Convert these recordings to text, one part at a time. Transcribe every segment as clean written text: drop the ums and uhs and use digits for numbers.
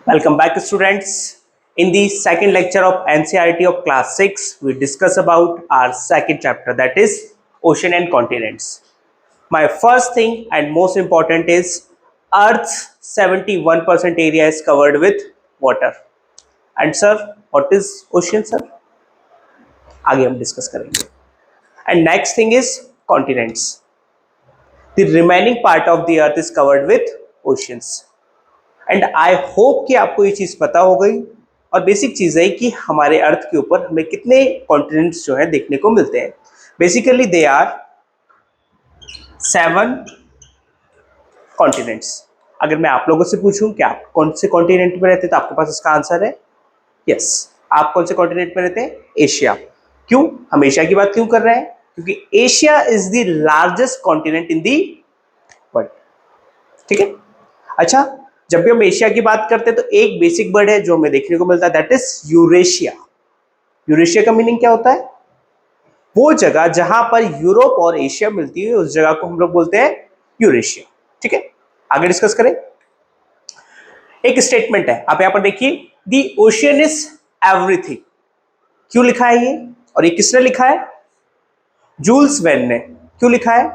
Welcome back, students. In the second lecture of NCERT of class 6, we discuss about our second chapter, that is ocean and continents. My first thing and most important is Earth's 71% area is covered with water. And sir, what is ocean, sir? आगे हम discuss करेंगे. And next thing is continents. The remaining part of the earth is covered with oceans. And I hope कि आपको ये चीज पता हो गई. और बेसिक चीज है कि हमारे अर्थ के ऊपर हमें कितने कॉन्टिनेंट्स जो है देखने को मिलते हैं. Basically they are 7 continents. अगर मैं आप लोगों से पूछूं कि आप कौन से कॉन्टिनेंट में रहते हैं तो आपके पास इसका आंसर है यस. आप कौन से कॉन्टिनेंट में रहते हैं? एशिया. क्यों हम एशिया की बात क्यों कर रहे हैं? क्योंकि Asia is the largest continent in the world. ठीक है. अच्छा, जब भी हम एशिया की बात करते हैं तो एक बेसिक वर्ड है जो हमें देखने को मिलता है, दैट इज यूरेशिया. यूरेशिया का मीनिंग क्या होता है? वो जगह जहां पर यूरोप और एशिया मिलती है उस जगह को हम लोग बोलते हैं यूरेशिया. ठीक है, आगे डिस्कस करें. एक स्टेटमेंट है, आप यहां पर देखिए, द ओशियन इज एवरीथिंग. क्यों लिखा है ये और ये किसने लिखा है? जूल्स वेर्न ने. क्यों लिखा है?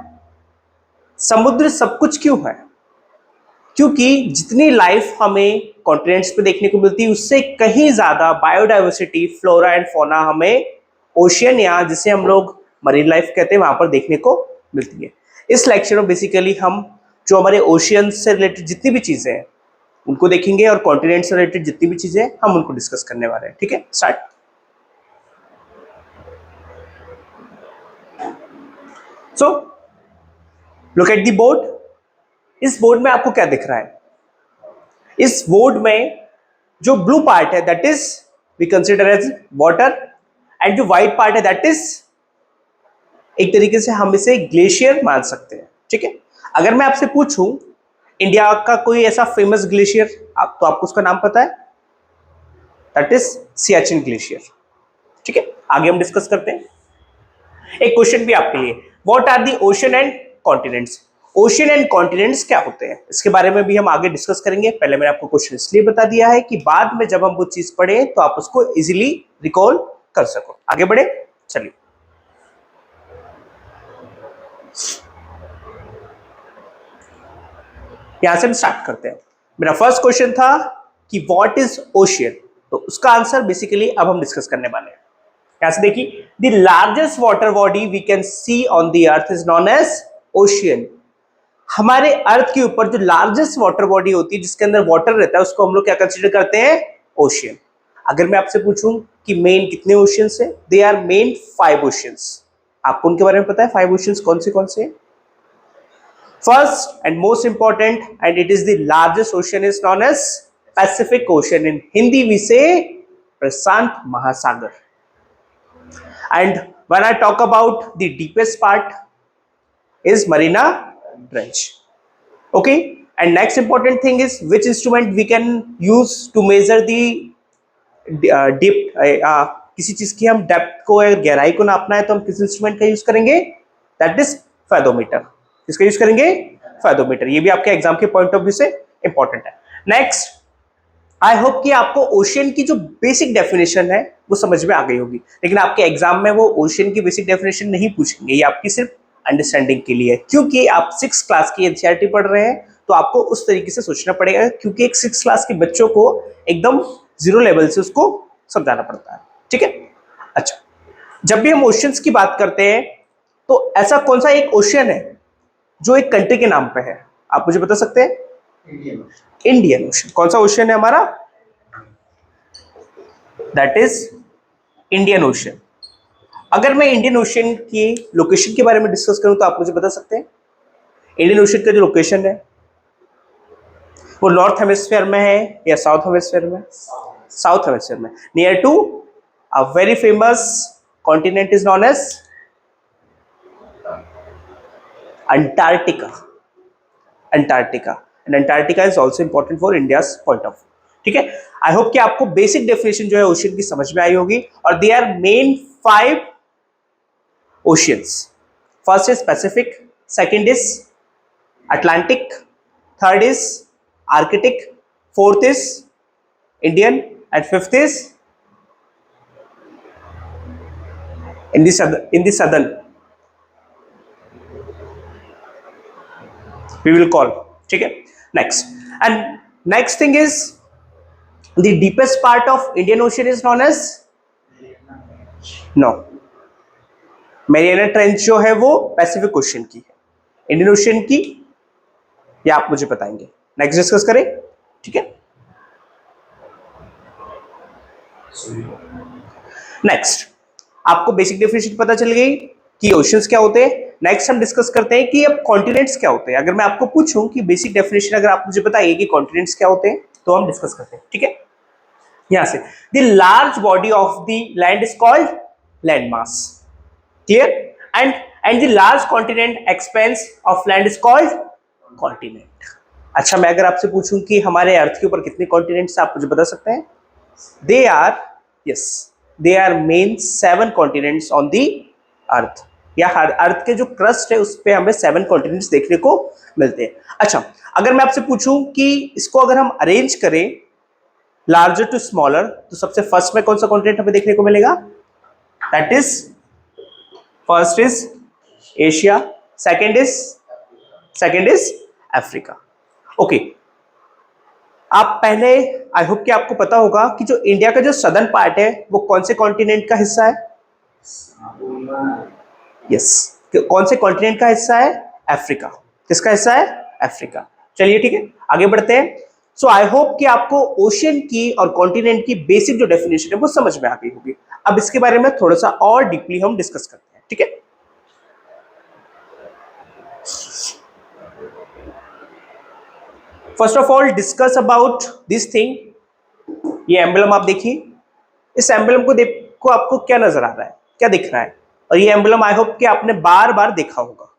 समुद्र सब कुछ क्यों है? क्योंकि जितनी लाइफ हमें कॉन्टिनेंट्स पे देखने को मिलती है उससे कहीं ज्यादा बायोडाइवर्सिटी, फ्लोरा एंड फौना हमें ओशियन या जिसे हम लोग मरीन लाइफ कहते हैं वहां पर देखने को मिलती है. इस लेक्चर में बेसिकली हम जो हमारे ओशियन से रिलेटेड जितनी भी चीजें हैं उनको देखेंगे और कॉन्टिनेंट से रिलेटेड जितनी भी चीजें हम उनको डिस्कस करने वाले हैं. ठीक है, start. So look at the board. इस बोर्ड में आपको क्या दिख रहा है? इस बोर्ड में जो ब्लू पार्ट है that is we consider as water and जो व्हाइट पार्ट है दैट इज एक तरीके से हम इसे ग्लेशियर मान सकते हैं. ठीक है. अगर मैं आपसे पूछूं इंडिया का कोई ऐसा फेमस ग्लेशियर तो आपको उसका नाम पता है? That is Siachen glacier. ठीक है, आगे हम डिस्कस करते हैं. एक क्वेश्चन भी आपके लिए, what are the ocean and continents. Ocean and continents क्या होते हैं इसके बारे में भी हम आगे डिस्कस करेंगे. पहले मैंने आपको क्वेश्चन इसलिए बता दिया है कि बाद में जब हम वो चीज पढ़े तो आप उसको इजीली रिकॉल कर सको. आगे बढ़े, चलिए. यहां से हम स्टार्ट करते हैं. मेरा फर्स्ट क्वेश्चन था कि व्हाट इज ओशियन, तो उसका आंसर बेसिकली अब हम डिस्कस करने वाले हैं. यहां से देखिए, the largest water body we can see on the earth is known as ocean. हमारे अर्थ के ऊपर जो लार्जेस्ट वाटर बॉडी होती है जिसके अंदर वाटर रहता है उसको हम लोग क्या कंसीडर करते हैं? ओशियन. अगर मैं आपसे पूछूं कि मेन कितने ओशियंस है, दे आर मेन 5 ओशियंस. आपको उनके बारे में पता है 5 ओशियंस कौन से हैं? First and most important and it is the largest ocean is known as Pacific ocean. In Hindi we say प्रशांत महासागर. And when I talk about the deepest part is Marina Trench. Okay, and next important thing is which instrument we can use to measure the depth. किसी चीज की हम depth को या गहराई को नापना है तो हम किस इंस्ट्रूमेंट का यूज करेंगे? That is fathometer. किसका यूज करेंगे? फेदोमीटर. ये भी आपके एग्जाम के पॉइंट ऑफ व्यू से इंपॉर्टेंट है. नेक्स्ट, आई होप कि आपको ओशियन की जो बेसिक डेफिनेशन है वो समझ में आ गई होगी, लेकिन आपके एग्जाम में वो ओशियन की बेसिक डेफिनेशन नहीं पूछेंगे. ये आपकी सिर्फ अंडरस्टैंडिंग के लिए, क्योंकि आप 6 क्लास की एनसीईआरटी पढ़ रहे हैं तो आपको उस तरीके से सोचना पड़ेगा, क्योंकि एक 6 क्लास के बच्चों को एकदम 0 लेवल से उसको समझाना पड़ता है. ठीक है. अच्छा, जब भी हम ओशियंस की बात करते हैं तो ऐसा कौन सा एक ओशियन है जो एक कंट्री के नाम पे है? आप मुझे बता सकते हैं? Indian ocean. कौन सा ओशियन है हमारा? That is Indian ocean. अगर मैं इंडियन ओशियन की लोकेशन के बारे में डिस्कस करूं तो आप मुझे बता सकते हैं इंडियन ओशियन का जो लोकेशन है वो नॉर्थ हेमिस्फीयर में है या साउथ हेमिस्फीयर में? साउथ हेमिस्फीयर में, near to a very famous continent is known as Antarctica. Antarctica and Antarctica is also important for India's point of view. ठीक है. आई होप कि आपको बेसिक डेफिनेशन जो है ओशियन की समझ में आई होगी. और they are main 5 oceans. First is Pacific, second is Atlantic, third is Arctic, fourth is Indian, and fifth is in the southern we will call. ठीक है. Next, and next thing is the deepest part of Indian Ocean is known as no, Mariana trench जो है वो Pacific ocean की है. Indian ocean की ये आप मुझे बताएंगे. नेक्स्ट डिस्कस करें. ठीक है. नेक्स्ट आपको बेसिक डेफिनेशन पता चल गई कि ओशंस क्या होते हैं. नेक्स्ट हम डिस्कस करते हैं कि अब कॉन्टिनेंट्स क्या होते हैं. अगर मैं आपको पूछूं कि बेसिक डेफिनेशन अगर आप मुझे बताइए कि कॉन्टिनेंट्स क्या होते हैं तो हम डिस्कस करते हैं. ठीक है. यहां से the large body of the land is called land mass. Clear. And the large continent expense of land is called continent. अच्छा, मैं अगर आपसे पूछूं कि हमारे अर्थ के ऊपर कितने कॉन्टिनेंट्स आप मुझे बता सकते हैं. They are yes they are main 7 continents on the earth. या अर्थ के जो क्रस्ट है उस पे हमें 7 कॉन्टिनेंट्स देखने को मिलते हैं. अच्छा, अगर मैं आपसे पूछूं कि इसको अगर हम अरेंज करें लार्जर टू स्मॉलर तो सबसे फर्स्ट में कौन सा कॉन्टिनेंट हमें देखने को मिलेगा. That is first is Asia, second is Africa. Okay. आप पहले आई होप कि आपको पता होगा कि जो इंडिया का जो सदर्न पार्ट है वो कौन से कॉन्टिनेंट का हिस्सा है. यस कौन से कॉन्टिनेंट का हिस्सा है. अफ्रीका. किसका हिस्सा है. अफ्रीका. चलिए ठीक है, आगे बढ़ते हैं. सो आई होप कि आपको ओशियन की और कॉन्टिनेंट की बेसिक जो डेफिनेशन है वो समझ में आ गई होगी. अब इसके बारे में थोड़ा सा और डीपली हम डिस्कस करते हैं. ठीक है. First of all discuss about this thing. ये एम्बलम आप देखिए. इस एम्बलम को देखो आपको क्या नजर आ रहा है, क्या दिख रहा है. और ये एम्बलम आई होप कि आपने बार बार देखा होगा.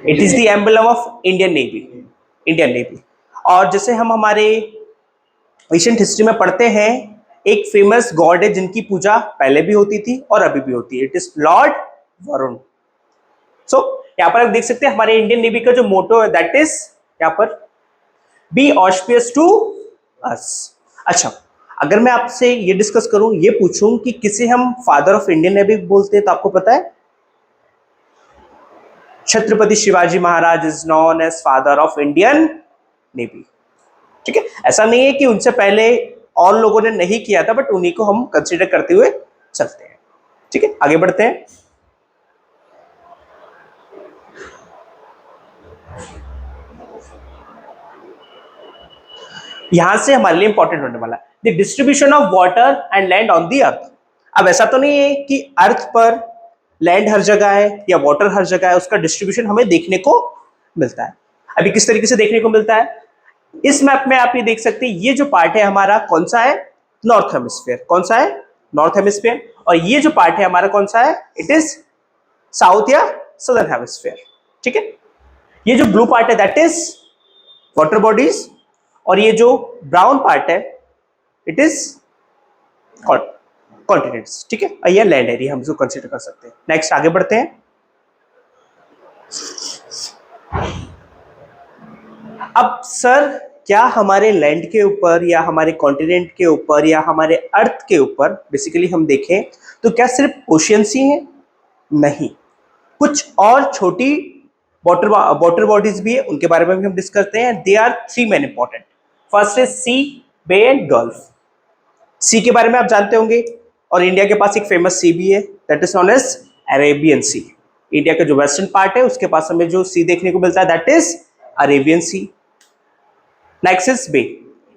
It is the emblem of Indian navy. और जैसे हम हमारे एशियंट हिस्ट्री में पढ़ते हैं एक फेमस गॉड है जिनकी पूजा पहले भी होती थी और अभी भी होती है. It is lord Varun. So यहाँ पर आप देख सकते हैं हमारे इंडियन नेवी का जो मोटो है दैट इज यहाँ पर बी ऑस्पियस टू अस. अच्छा, अगर मैं आपसे ये डिस्कस करूं, ये पूछूं कि किसे हम फादर ऑफ इंडियन नेवी बोलते हैं तो आपको पता है Chhatrapati Shivaji Maharaj is known as father of Indian navy. ठीक है. ऐसा नहीं है कि उनसे पहले और लोगों ने नहीं किया था, बट उन्हीं को हम कंसीडर करते हुए चलते हैं. ठीक है, आगे बढ़ते हैं. यहां से हमारे लिए इंपॉर्टेंट होने वाला है the distribution of water and land on the earth. अब ऐसा तो नहीं है कि अर्थ पर लैंड हर जगह है या वाटर हर जगह है, उसका डिस्ट्रीब्यूशन हमें देखने को मिलता है. अभी किस तरीके से देखने को मिलता है, इस मैप में आप ये देख सकते हैं. ये जो पार्ट है हमारा कौन सा है. North hemisphere. कौन सा है. North hemisphere. और ये जो पार्ट है हमारा कौन सा है. इट इज साउथ या सदर्न हेमिस्फीयर. ठीक है. ये जो ब्लू पार्ट है दैट इज वाटर बॉडीज और ये जो ब्राउन पार्ट है इट इज कॉन्टिनेंट्स. ठीक है. ये लैंड एरिया हम इसको कंसीडर कर सकते हैं. नेक्स्ट आगे बढ़ते हैं. अब सर क्या हमारे लैंड के ऊपर या हमारे कॉन्टिनेंट के ऊपर या हमारे अर्थ के ऊपर बेसिकली हम देखें तो क्या सिर्फ ओशियंस ही हैं. नहीं, कुछ और छोटी वाटर बॉडीज भी है, उनके बारे में भी हम डिस्कस करते हैं. They are 3 main important. First is sea, bay and gulf. Sea के बारे में आप जानते होंगे और इंडिया के पास एक फेमस सी भी है that is known as Arabian sea. India का जो वेस्टर्न पार्ट है उसके पास हमें जो सी देखने को मिलता है that is Arabian sea. Next is bay.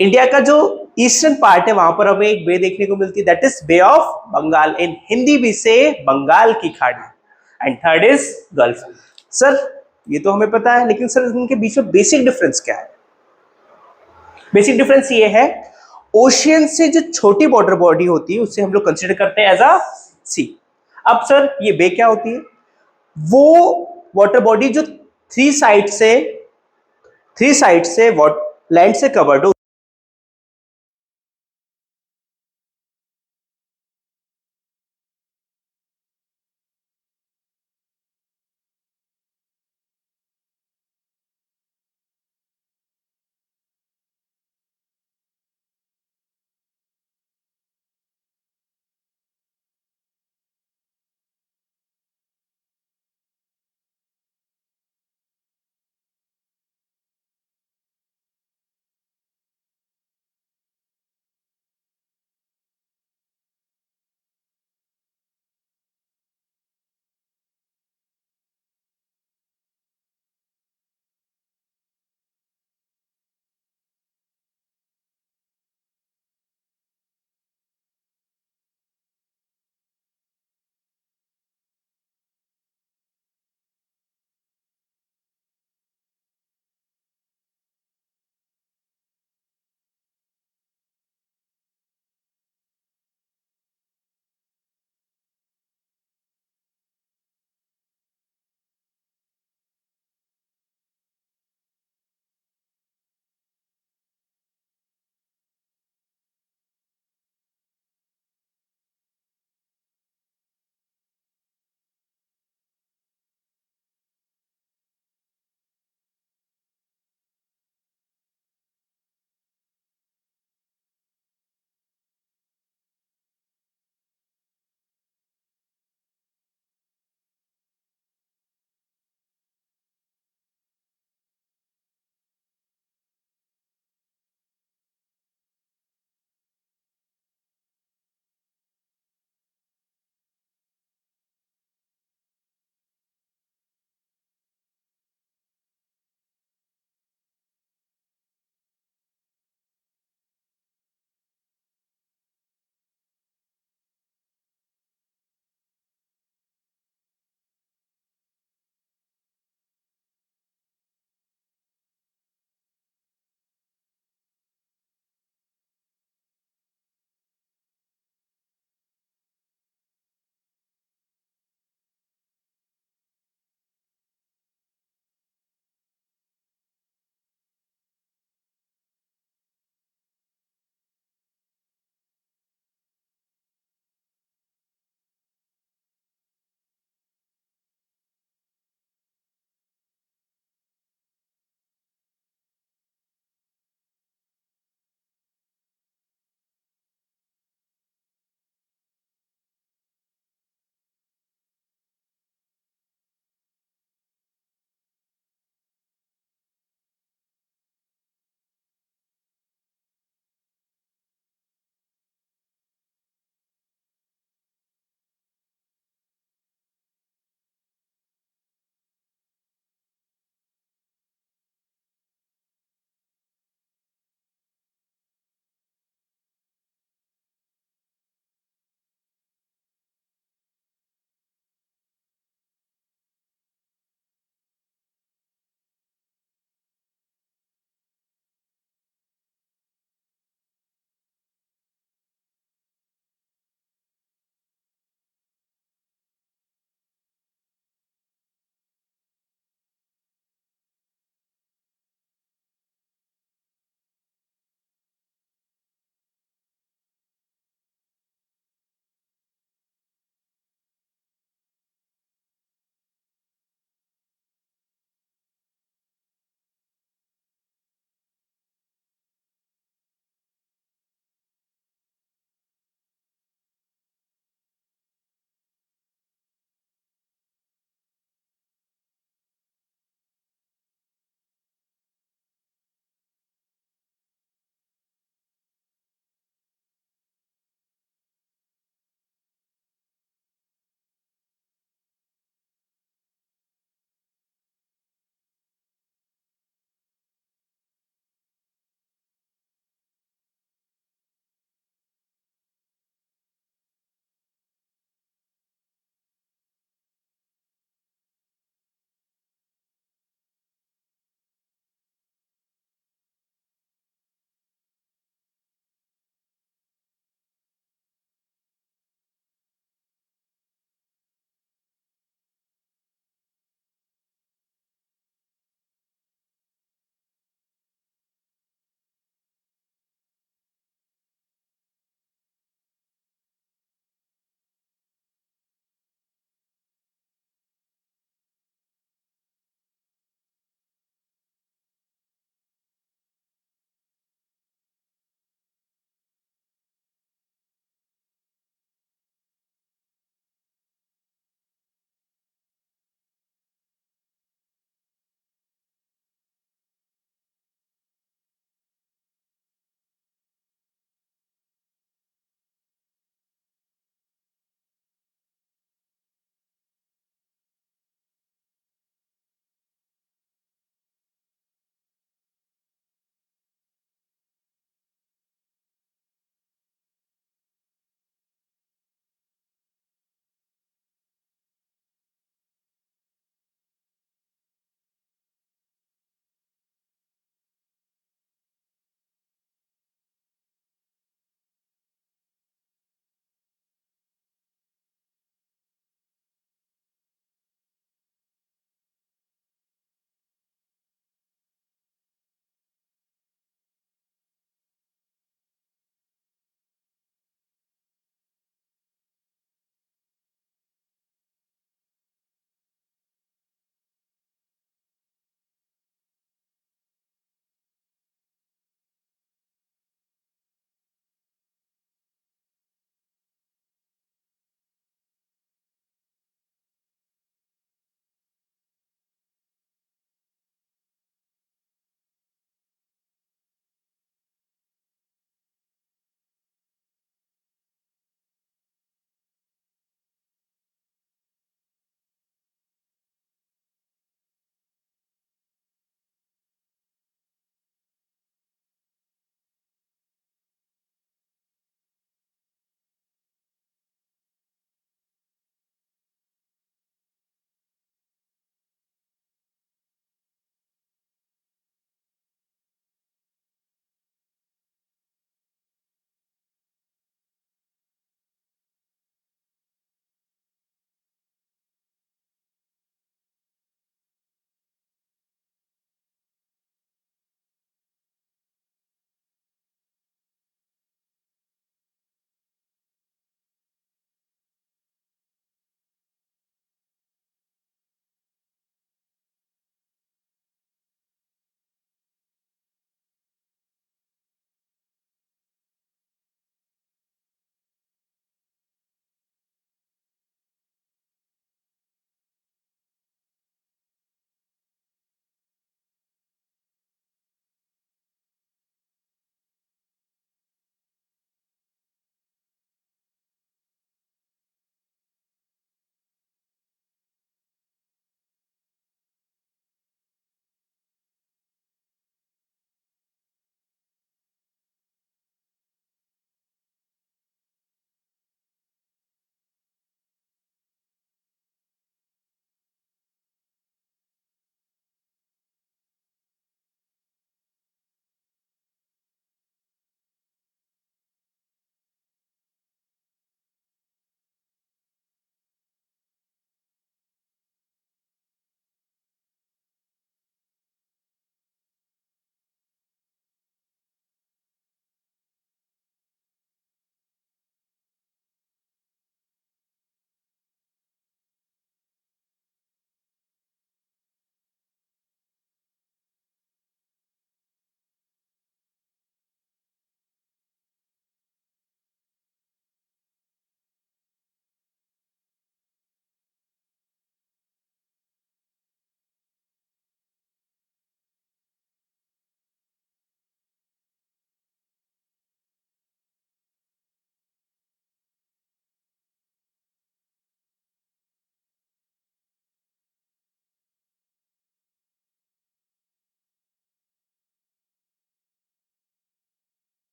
India का जो ईस्टर्न पार्ट है वहां पर हमें एक बे देखने को मिलती है that is bay of Bengal. In Hindi भी से बंगाल की खाड़ी. And third is gulf. Sir ये तो हमें पता है, लेकिन सर इनके बीच में बेसिक डिफरेंस क्या है. बेसिक डिफरेंस ये है ओशियन से जो छोटी वाटर बॉडी होती है उससे हम लोग कंसीडर करते हैं एज अ सी. अब सर ये बे क्या होती है. वो वाटर बॉडी जो थ्री साइड से लैंड से कवर्ड हो